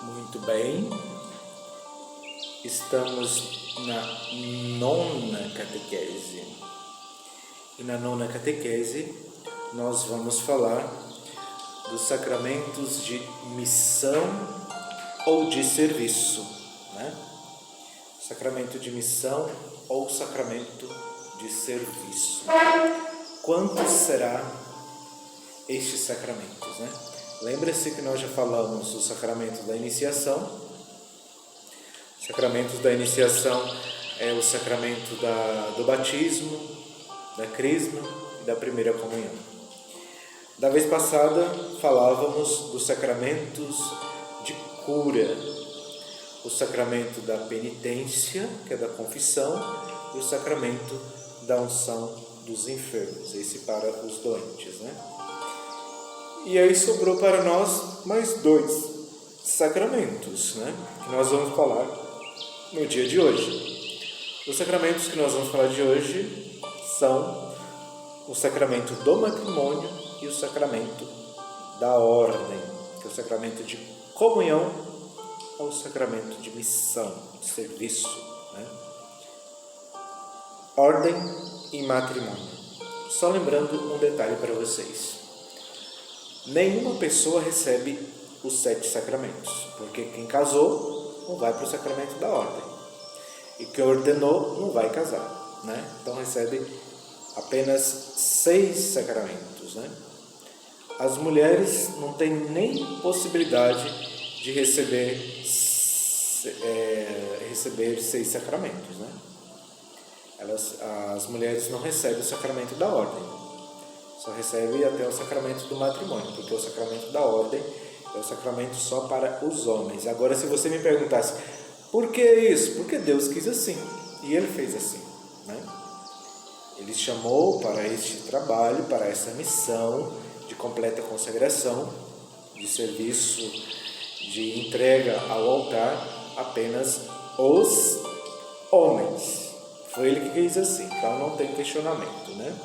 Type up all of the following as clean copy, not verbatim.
Muito bem, estamos na nona catequese. E na nona catequese nós vamos falar dos sacramentos de missão ou de serviço, né? Sacramento de missão ou sacramento de serviço. Quantos será estes sacramentos, né? Lembra-se que nós já falamos do sacramento da iniciação. Sacramentos da iniciação é o sacramento do batismo, da crisma e da primeira comunhão. Da vez passada falávamos dos sacramentos de cura, o sacramento da penitência, que é da confissão, e o sacramento da unção dos enfermos, esse para os doentes, né? E aí sobrou para nós mais dois sacramentos, né? Que nós vamos falar no dia de hoje. Os sacramentos que nós vamos falar de hoje são o sacramento do matrimônio e o sacramento da ordem, que é o sacramento de comunhão ou o sacramento de missão, de serviço, né? Ordem e matrimônio. Só lembrando um detalhe para vocês. Nenhuma pessoa recebe os 7 sacramentos, porque quem casou não vai para o sacramento da ordem, e quem ordenou não vai casar, né? Então recebe apenas 6 sacramentos, né? As mulheres não têm nem possibilidade de receber 6 sacramentos, né? As mulheres não recebem o sacramento da ordem, só recebe até o sacramento do matrimônio, porque o sacramento da ordem é o sacramento só para os homens. Agora, se você me perguntasse, por que isso? Porque Deus quis assim, e Ele fez assim, né? Ele chamou para este trabalho, para essa missão de completa consagração, de serviço, de entrega ao altar, apenas os homens. Foi Ele que quis assim, então não tem questionamento, né?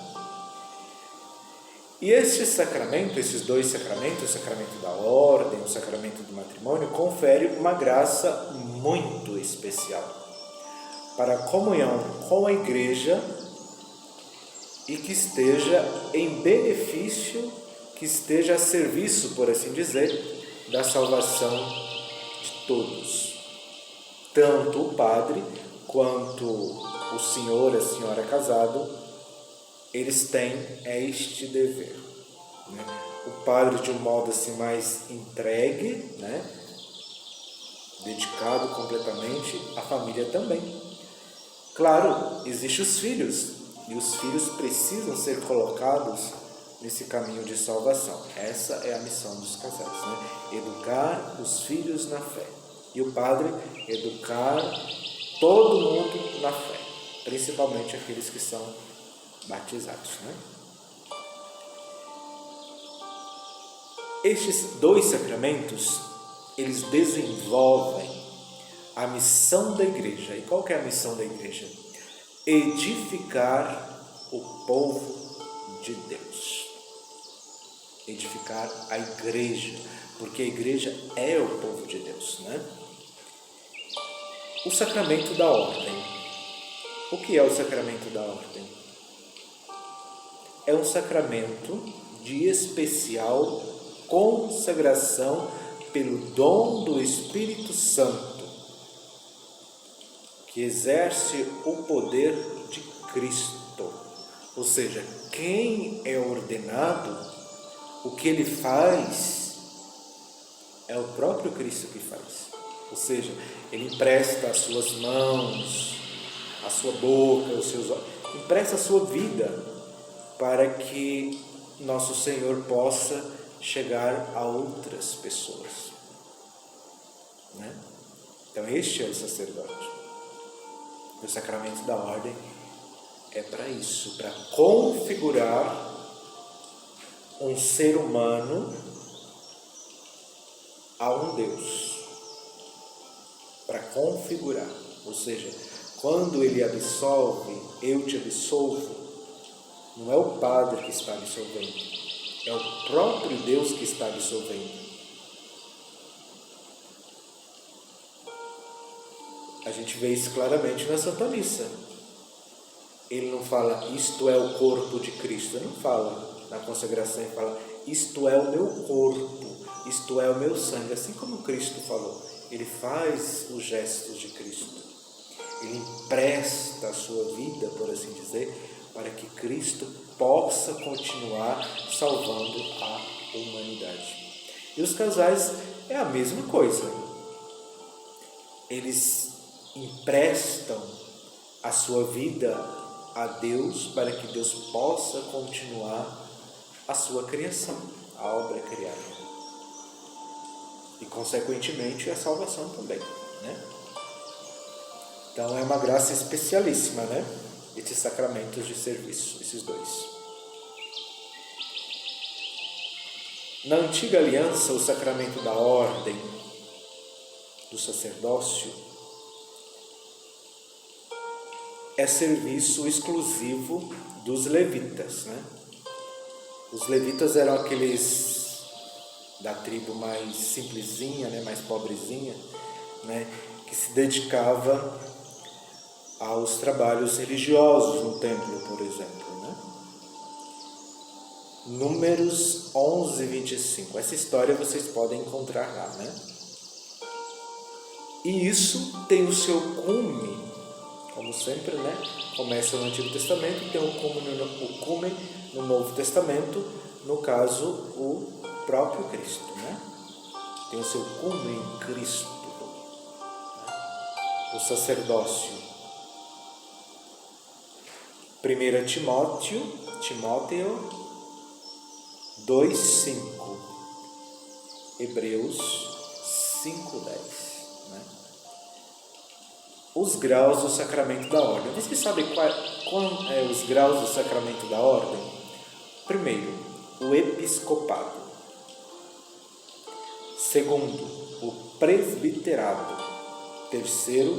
E este sacramento, esses 2 sacramentos, o sacramento da ordem, o sacramento do matrimônio, confere uma graça muito especial para a comunhão com a igreja e que esteja em benefício, que esteja a serviço, por assim dizer, da salvação de todos. Tanto o padre quanto o senhor, a senhora casado, eles têm este dever, né? O padre de um modo assim mais entregue, né? Dedicado completamente, a família também. Claro, existem os filhos, e os filhos precisam ser colocados nesse caminho de salvação. Essa é a missão dos casais, né? Educar os filhos na fé. E o padre educar todo mundo na fé, principalmente aqueles que são batizados, né? Estes 2 sacramentos, eles desenvolvem a missão da igreja. E qual que é a missão da igreja? Edificar o povo de Deus. Edificar a igreja, porque a igreja é o povo de Deus, né? O sacramento da ordem. O que é o sacramento da ordem? É um sacramento de especial consagração pelo dom do Espírito Santo, que exerce o poder de Cristo. Ou seja, quem é ordenado, o que ele faz, é o próprio Cristo que faz. Ou seja, ele empresta as suas mãos, a sua boca, os seus olhos, empresta a sua vida, para que nosso Senhor possa chegar a outras pessoas, né? Então este é o sacerdote. O sacramento da ordem é para isso, para configurar um ser humano a um Deus, para configurar, ou seja, quando ele absolve, eu te absolvo, não é o padre que está absolvendo, é o próprio Deus que está absolvendo. A gente vê isso claramente na Santa Missa. Ele não fala, isto é o corpo de Cristo. Ele não fala na consagração, ele fala, isto é o meu corpo, isto é o meu sangue. Assim como Cristo falou, ele faz os gestos de Cristo. Ele empresta a sua vida, por assim dizer, para que Cristo possa continuar salvando a humanidade. E os casais é a mesma coisa. Eles emprestam a sua vida a Deus para que Deus possa continuar a sua criação, a obra criada. E, consequentemente, a salvação também, né? Então, é uma graça especialíssima, né? Esses sacramentos de serviço, esses dois. Na antiga aliança, o sacramento da ordem, do sacerdócio, é serviço exclusivo dos levitas, né? Os levitas eram aqueles da tribo mais simplesinha, né? Mais pobrezinha, né? Que se dedicava aos trabalhos religiosos no templo, por exemplo, né? Números 11, 25. Essa história vocês podem encontrar lá, né? E isso tem o seu cume, como sempre, né? Começa no Antigo Testamento, tem o cume no Novo Testamento, no caso, o próprio Cristo, né? Tem o seu cume em Cristo, né? O sacerdócio. 1 Timóteo 2,5, Hebreus 5,10, né? Os graus do sacramento da ordem. Vocês sabem quais são os graus do sacramento da ordem? Primeiro, o episcopado. Segundo, o presbiterado. Terceiro,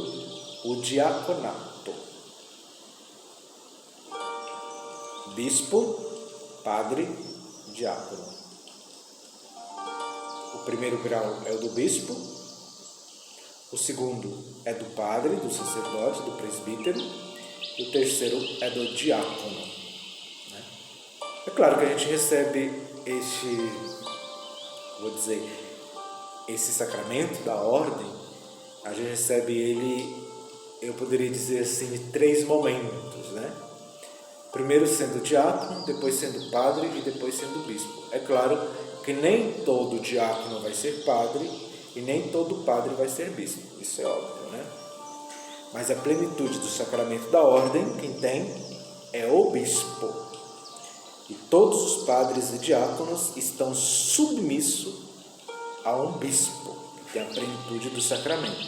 o diaconato. Bispo, padre, diácono. O primeiro grau é o do bispo, o segundo é do padre, do sacerdote, do presbítero, e o terceiro é do diácono, né? É claro que a gente recebe esse sacramento da ordem, a gente recebe ele, eu poderia dizer assim, em 3 momentos, né? Primeiro sendo diácono, depois sendo padre e depois sendo bispo. É claro que nem todo diácono vai ser padre e nem todo padre vai ser bispo. Isso é óbvio, né? Mas a plenitude do sacramento da ordem, quem tem, é o bispo. E todos os padres e diáconos estão submissos a um bispo, que tem a plenitude do sacramento.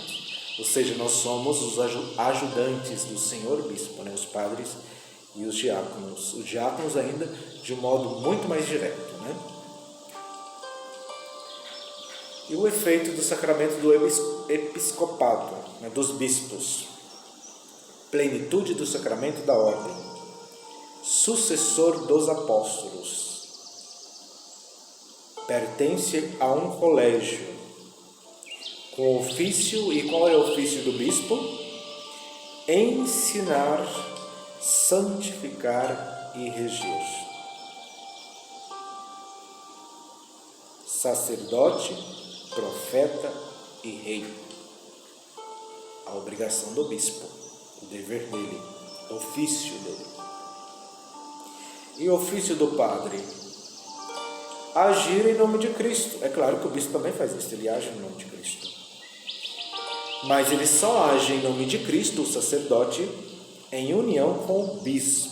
Ou seja, nós somos os ajudantes do Senhor Bispo, né? Os padres e os diáconos ainda de um modo muito mais direto, né? E o efeito do sacramento do episcopado, né? Dos bispos, plenitude do sacramento da ordem, sucessor dos apóstolos, pertence a um colégio, com ofício, e qual é o ofício do bispo? Ensinar, santificar e reger. Sacerdote, profeta e rei. A obrigação do bispo, o dever dele, o ofício dele. E o ofício do padre? Agir em nome de Cristo. É claro que o bispo também faz isso, ele age em nome de Cristo. Mas ele só age em nome de Cristo, o sacerdote, em união com o bispo.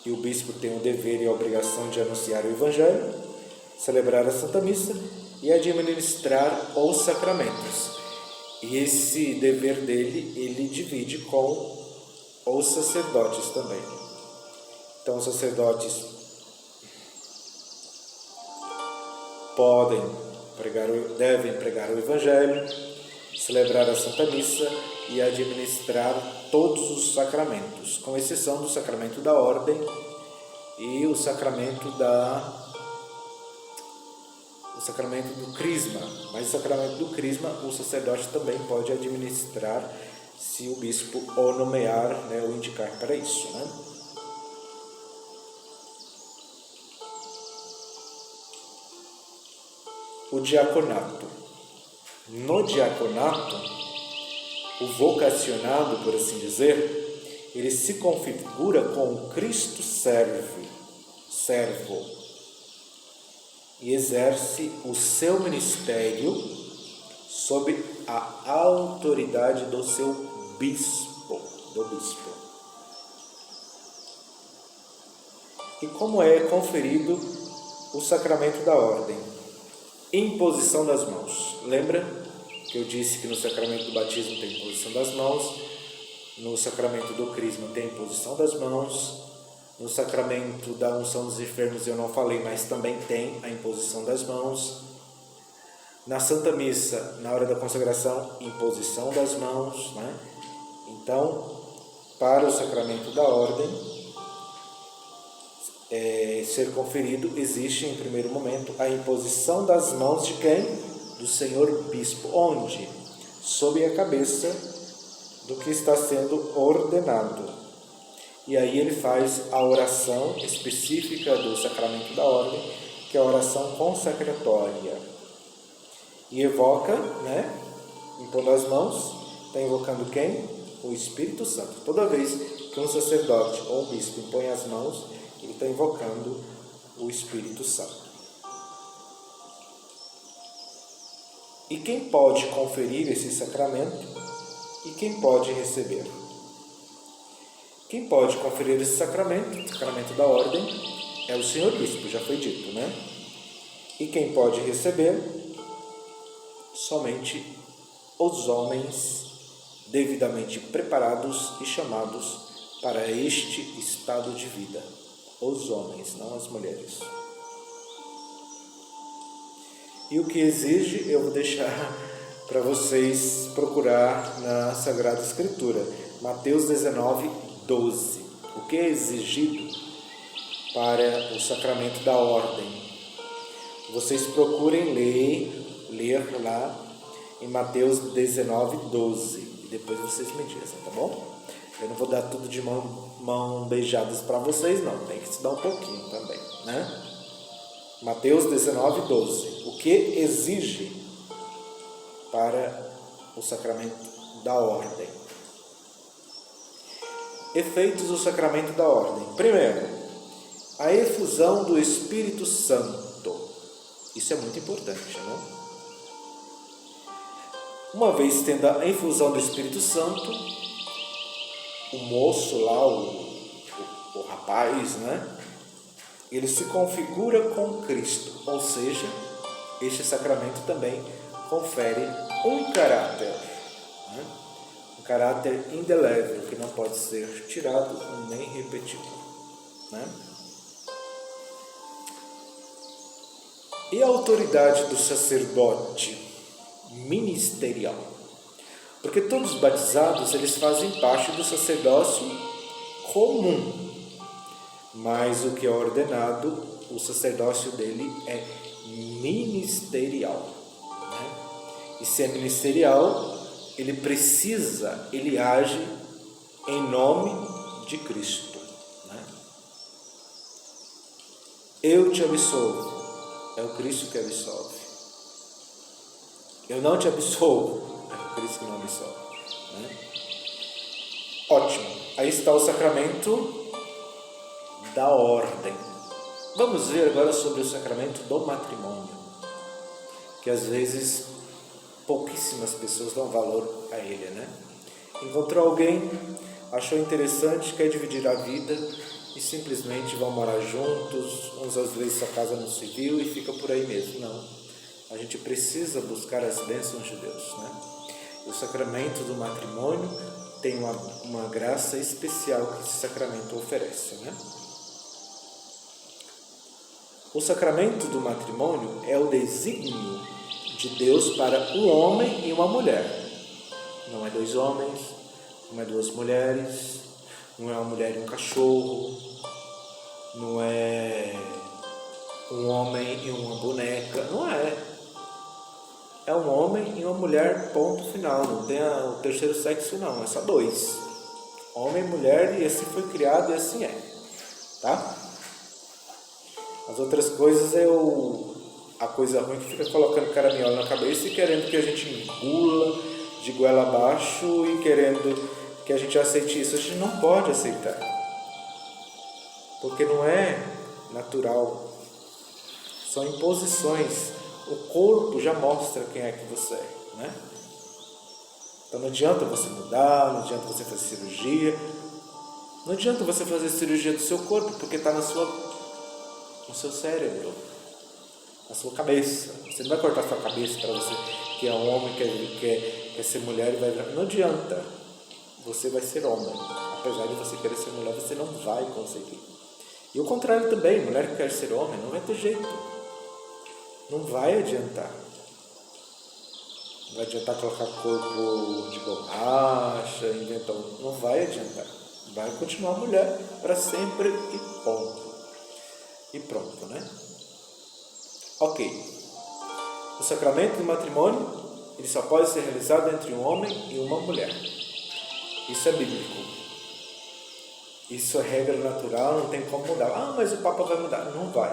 E o bispo tem o dever e a obrigação de anunciar o Evangelho, celebrar a Santa Missa e administrar os sacramentos. E esse dever dele, ele divide com os sacerdotes também. Então, os sacerdotes devem pregar o Evangelho, celebrar a Santa Missa e administrar todos os sacramentos, com exceção do sacramento da ordem e o sacramento sacramento do crisma, mas o sacramento do crisma o sacerdote também pode administrar se o bispo o nomear, né, ou indicar para isso, né? O diaconato. No diaconato, o vocacionado, por assim dizer, ele se configura com Cristo servo, e exerce o seu ministério sob a autoridade do seu bispo, E como é conferido o sacramento da ordem? Imposição das mãos. Lembra que eu disse que no sacramento do batismo tem imposição das mãos, no sacramento do crisma tem imposição das mãos, no sacramento da unção dos enfermos eu não falei, mas também tem a imposição das mãos. Na Santa Missa, na hora da consagração, imposição das mãos, né? Então, para o sacramento da ordem ser conferido, existe em primeiro momento a imposição das mãos de quem? Do senhor bispo. Onde? Sob a cabeça do que está sendo ordenado. E aí ele faz a oração específica do sacramento da ordem, que é a oração consacratória. E evoca, né? Impondo as mãos, está invocando quem? O Espírito Santo. Toda vez que um sacerdote ou um bispo impõe as mãos, ele está invocando o Espírito Santo. E quem pode conferir esse sacramento e quem pode receber? Quem pode conferir esse sacramento, o sacramento da ordem, é o senhor bispo, já foi dito, né? E quem pode receber? Somente os homens devidamente preparados e chamados para este estado de vida. Os homens, não as mulheres. E o que exige, eu vou deixar para vocês procurar na Sagrada Escritura. Mateus 19, 12. O que é exigido para o sacramento da ordem? Vocês procurem ler lá em Mateus 19, 12. E depois vocês me dizem, tá bom? Eu não vou dar tudo de mão beijadas para vocês, não. Tem que estudar um pouquinho também, né? Mateus 19, 12. O que exige para o sacramento da ordem? Efeitos do sacramento da ordem. Primeiro, a efusão do Espírito Santo. Isso é muito importante, né? Uma vez tendo a efusão do Espírito Santo, o moço lá, o rapaz, né? Ele se configura com Cristo, ou seja, este sacramento também confere um caráter, né? Um caráter indelével, que não pode ser tirado nem repetido, né? E a autoridade do sacerdote ministerial? Porque todos os batizados, eles fazem parte do sacerdócio comum. Mas o que é ordenado, o sacerdócio dele é ministerial, né? E se é ministerial, ele age em nome de Cristo, né? Eu te absolvo, é o Cristo que absolve. Eu não te absolvo, é Cristo que não absolve, né? Ótimo, aí está o sacramento da ordem. Vamos ver agora sobre o sacramento do matrimônio, que às vezes pouquíssimas pessoas dão valor a ele, né? Encontrou alguém, achou interessante, quer dividir a vida e simplesmente vão morar juntos, uns às vezes sua casa no civil e fica por aí mesmo. Não, a gente precisa buscar as bênçãos de Deus, né? O sacramento do matrimônio tem uma graça especial que esse sacramento oferece, né? O sacramento do matrimônio é o desígnio de Deus para um homem e uma mulher. Não é dois homens, não é duas mulheres, não é uma mulher e um cachorro, não é um um homem e uma boneca. Não é. É um homem e uma mulher, ponto final. Não tem o terceiro sexo, não. É só dois. Homem e mulher, e assim foi criado e assim é. Tá? As outras coisas é a coisa ruim que fica colocando caraminhola na cabeça e querendo que a gente engula de goela abaixo e querendo que a gente aceite isso. A gente não pode aceitar. Porque não é natural. São imposições. O corpo já mostra quem é que você é, né? Então não adianta você mudar, não adianta você fazer cirurgia. Não adianta você fazer cirurgia do seu corpo, porque está no seu cérebro, na sua cabeça. Você não vai cortar sua cabeça para você que é um homem, quer ser mulher e vai virar. Não adianta. Você vai ser homem. Apesar de você querer ser mulher, você não vai conseguir. E o contrário também, mulher que quer ser homem, não vai ter jeito. Não vai adiantar. Não vai adiantar colocar corpo de borracha, inventar. Não vai adiantar. Vai continuar mulher para sempre e ponto. E pronto, né? Ok. O sacramento do matrimônio, ele só pode ser realizado entre um homem e uma mulher. Isso é bíblico. Isso é regra natural, não tem como mudar. Ah, mas o Papa vai mudar. Não vai.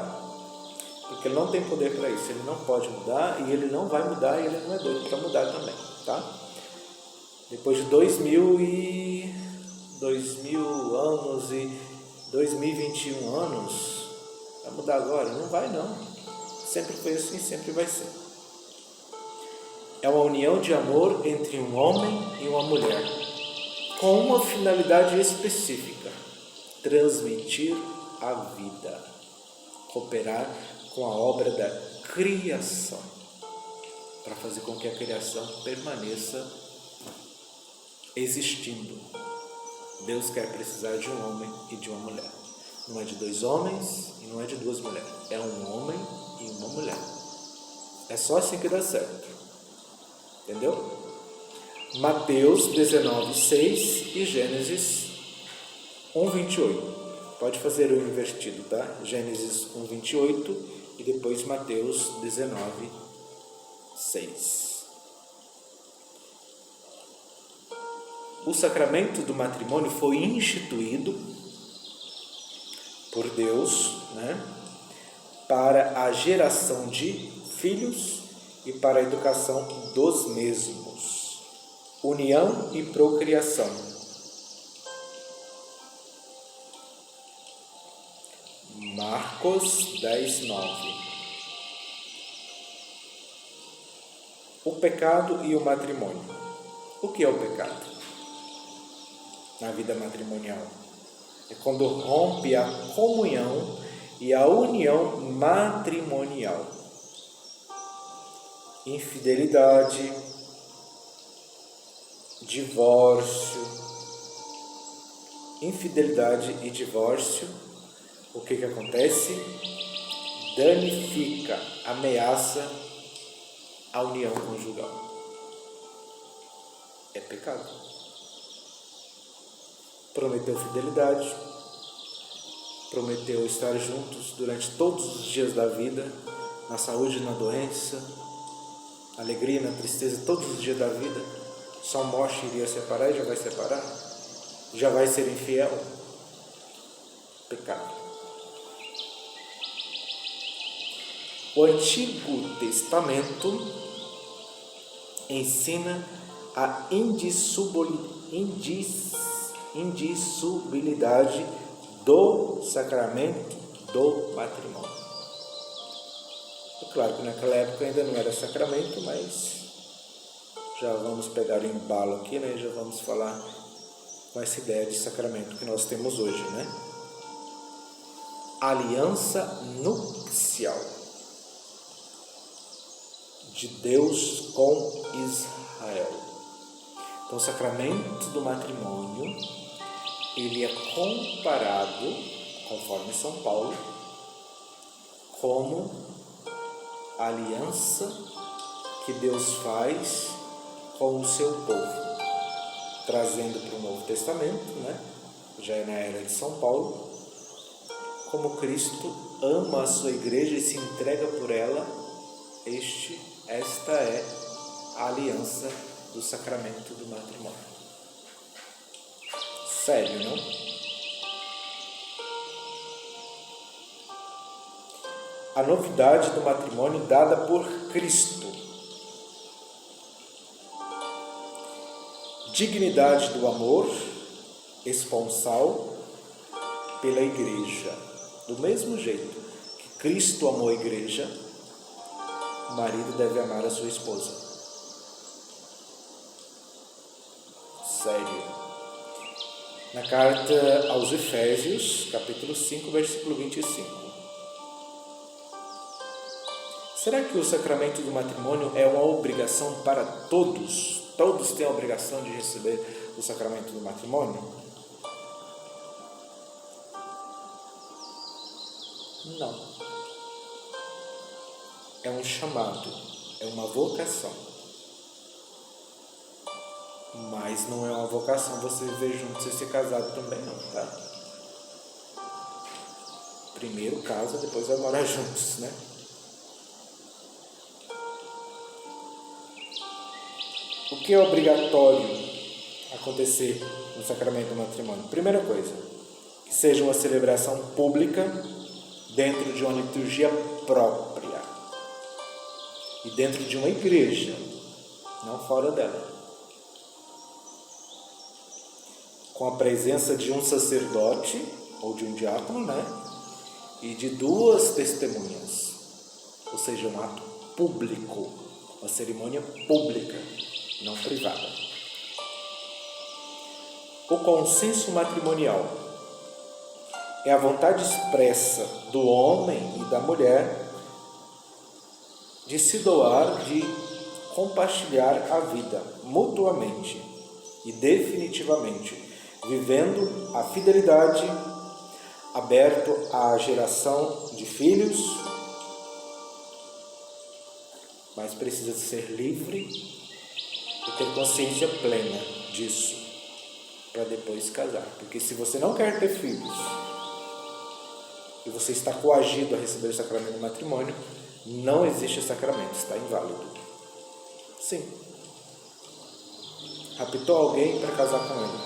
Porque ele não tem poder para isso. Ele não pode mudar e ele não vai mudar e ele não é doido para mudar também, tá? Depois de 2000 anos e 2021 anos, vai mudar agora? Não vai não. Sempre foi assim, sempre vai ser. É uma união de amor entre um homem e uma mulher, com uma finalidade específica: transmitir a vida, cooperar com a obra da criação, para fazer com que a criação permaneça existindo. Deus quer precisar de um homem e de uma mulher. Não é de dois homens e não é de duas mulheres. É um homem e uma mulher. É só assim que dá certo. Entendeu? Mateus 19:6 e Gênesis 1:28. Pode fazer o invertido, tá? Gênesis 1:28 e depois Mateus 19:6. O sacramento do matrimônio foi instituído por Deus, né, para a geração de filhos e para a educação dos mesmos. União e procriação. Marcos 10:9. O pecado e o matrimônio. O que é o pecado na vida matrimonial? É quando rompe a comunhão e a união matrimonial. Infidelidade, divórcio. Infidelidade e divórcio, o que acontece? Danifica, ameaça a união conjugal. É pecado. Prometeu fidelidade, prometeu estar juntos durante todos os dias da vida, na saúde e na doença, na alegria e na tristeza, todos os dias da vida. Só morte iria separar e já vai separar? Já vai ser infiel? Pecado. O Antigo Testamento ensina a indissolubilidade do sacramento do matrimônio. É claro que naquela época ainda não era sacramento, mas já vamos pegar o embalo aqui, né? Já vamos falar com essa ideia de sacramento que nós temos hoje, né? Aliança nupcial de Deus com Israel. Então, o sacramento do matrimônio, ele é comparado, conforme São Paulo, como a aliança que Deus faz com o seu povo, trazendo para o Novo Testamento, né? Já é na era de São Paulo, como Cristo ama a sua igreja e se entrega por ela, esta é a aliança do sacramento do matrimônio. Sério, não? A novidade do matrimônio dada por Cristo. Dignidade do amor esponsal pela igreja. Do mesmo jeito que Cristo amou a igreja, o marido deve amar a sua esposa. Sério. Na carta aos Efésios, capítulo 5, versículo 25. Será que o sacramento do matrimônio é uma obrigação para todos? Todos têm a obrigação de receber o sacramento do matrimônio? Não. É um chamado, é uma vocação. Mas não é uma vocação você viver junto e ser casado também não, tá? Primeiro casa, depois vai morar juntos, né? O que é obrigatório acontecer no sacramento do matrimônio? Primeira coisa, que seja uma celebração pública dentro de uma liturgia própria e dentro de uma igreja, não fora dela. Com a presença de um sacerdote ou de um diácono, né? E de 2 testemunhas, ou seja, um ato público, uma cerimônia pública, não privada. O consenso matrimonial é a vontade expressa do homem e da mulher de se doar, de compartilhar a vida mutuamente e definitivamente, vivendo a fidelidade, aberto à geração de filhos, mas precisa ser livre e ter consciência plena disso para depois casar. Porque se você não quer ter filhos e você está coagido a receber o sacramento do matrimônio, não existe sacramento, está inválido. Sim. Raptou alguém para casar com ele,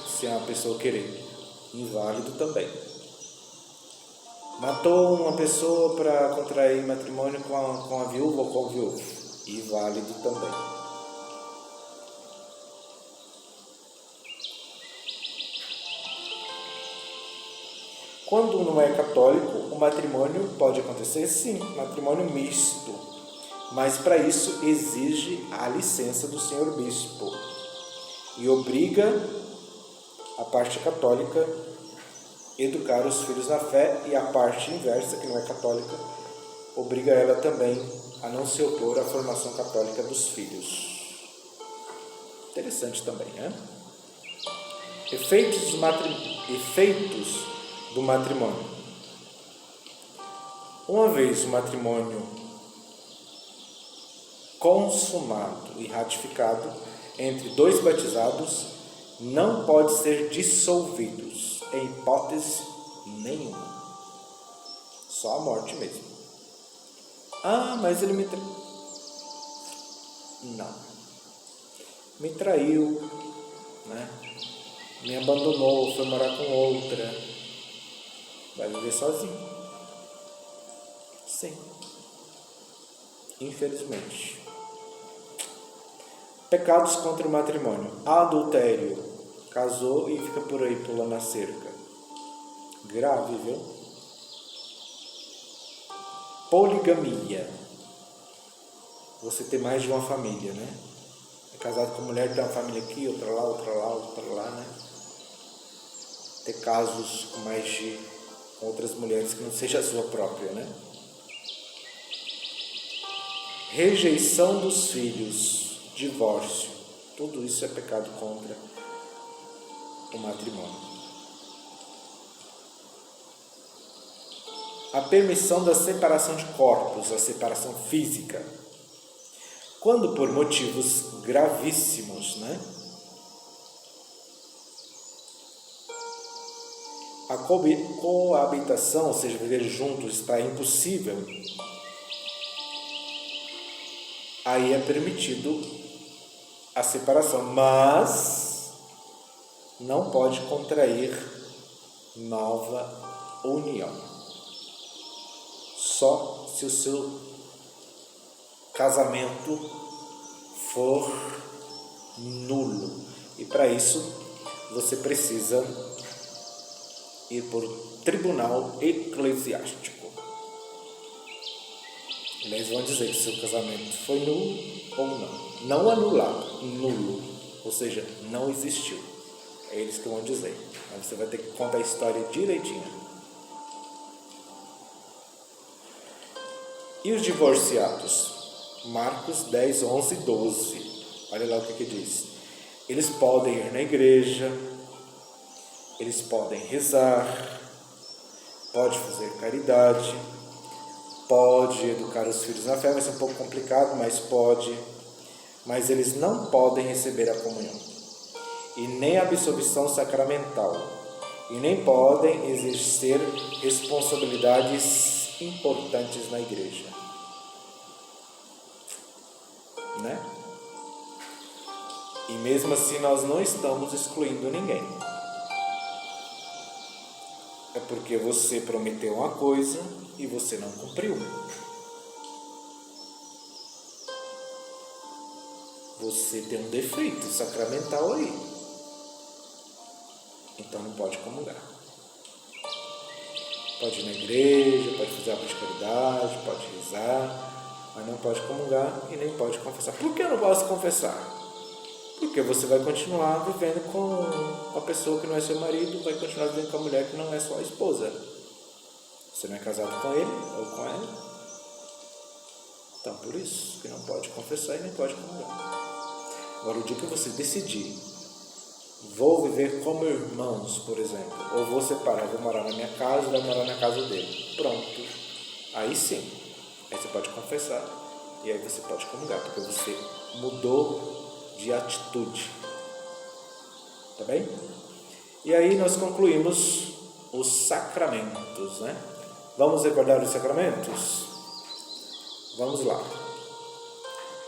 se é uma pessoa querer, inválido também. Matou uma pessoa para contrair matrimônio com a viúva ou com o viúvo, inválido também. Quando não é católico, o matrimônio pode acontecer, sim, matrimônio misto, mas para isso exige a licença do senhor bispo e obriga a parte católica a educar os filhos na fé, e a parte inversa, que não é católica, obriga ela também a não se opor à formação católica dos filhos. Interessante também, né? Efeitos do matrimônio. Uma vez o matrimônio consumado e ratificado entre 2 batizados, não pode ser dissolvidos em hipótese nenhuma. Só a morte mesmo. Ah, mas ele me traiu. Não. Me traiu, né? Me abandonou, foi morar com outra. Vai viver sozinho. Sim. Infelizmente. Pecados contra o matrimônio. Adultério. Casou e fica por aí pulando a cerca. Grave, viu? Poligamia. Você ter mais de uma família, né? É casado com mulher, tem uma família aqui, outra lá, outra lá, outra lá, né? Ter casos com mais de outras mulheres que não seja a sua própria, né? Rejeição dos filhos, divórcio, tudo isso é pecado contra o matrimônio. A permissão da separação de corpos, a separação física, quando por motivos gravíssimos, né? a coabitação, ou seja, viver juntos, está impossível, aí é permitido a separação, mas não pode contrair nova união. Só se o seu casamento for nulo. E para isso você precisa ir por tribunal eclesiástico. Eles vão dizer que o seu casamento foi nulo ou não. Não anulado, nulo. Ou seja, não existiu. É eles que vão dizer. Mas você vai ter que contar a história direitinho. E os divorciados? Marcos 10, 11 e 12. Olha lá o que diz. Eles podem ir na igreja, eles podem rezar, pode fazer caridade, pode educar os filhos na fé, vai ser um pouco complicado, mas pode. Mas eles não podem receber a comunhão, e nem a absolvição sacramental, e nem podem exercer responsabilidades importantes na igreja. Né? E mesmo assim nós não estamos excluindo ninguém. É porque você prometeu uma coisa e você não cumpriu. Você tem um defeito sacramental aí. Então não pode comungar. Pode ir na igreja, pode fazer obra de caridade, pode rezar, mas não pode comungar e nem pode confessar. Por que eu não posso confessar? Porque você vai continuar vivendo com a pessoa que não é seu marido, vai continuar vivendo com a mulher que não é sua esposa. Você não é casado com ele ou com ela. Então, por isso que não pode confessar e nem pode comungar. Agora, o dia que você decidir, vou viver como irmãos, por exemplo, ou vou separar, vou morar na minha casa, vai morar na casa dele. Pronto. Aí sim. Aí você pode confessar e aí você pode comungar, porque você mudou de atitude. Tá bem? E aí nós concluímos os sacramentos, né? Vamos recordar os sacramentos? Vamos lá.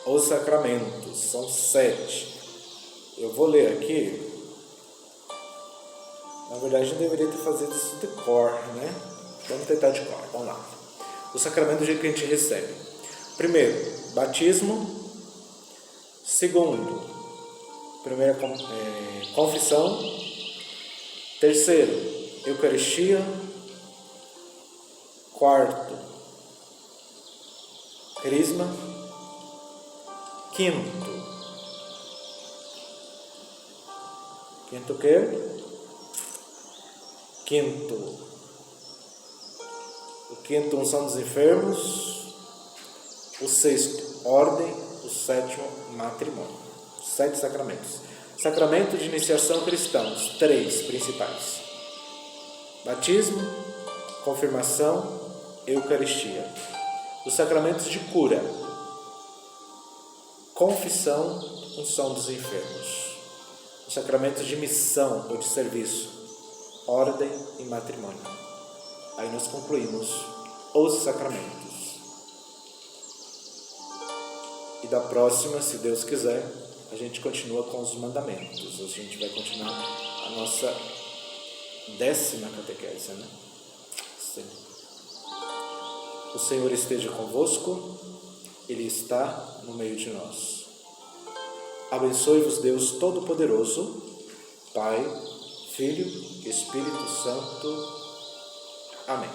Os sacramentos são 7. Eu vou ler aqui. Na verdade, eu deveria ter feito isso de cor, né? Vamos tentar de cor. Vamos lá. O sacramento do jeito que a gente recebe. Primeiro, batismo. Segundo, primeira confissão. Terceiro, Eucaristia. Quarto, Crisma. Quinto o quê? O quinto, unção dos enfermos. O sexto, ordem. O sétimo, matrimônio. 7 sacramentos. Sacramento de iniciação cristãos, 3 principais: batismo, confirmação, Eucaristia. Os sacramentos de cura: confissão, unção dos enfermos. Os sacramentos de missão ou de serviço: ordem e matrimônio. Aí nós concluímos os sacramentos. E da próxima, se Deus quiser, a gente continua com os mandamentos. A gente vai continuar a nossa 10ª catequese, né? Sim. O Senhor esteja convosco, Ele está no meio de nós. Abençoe-vos Deus Todo-Poderoso, Pai, Filho e Espírito Santo. Amém.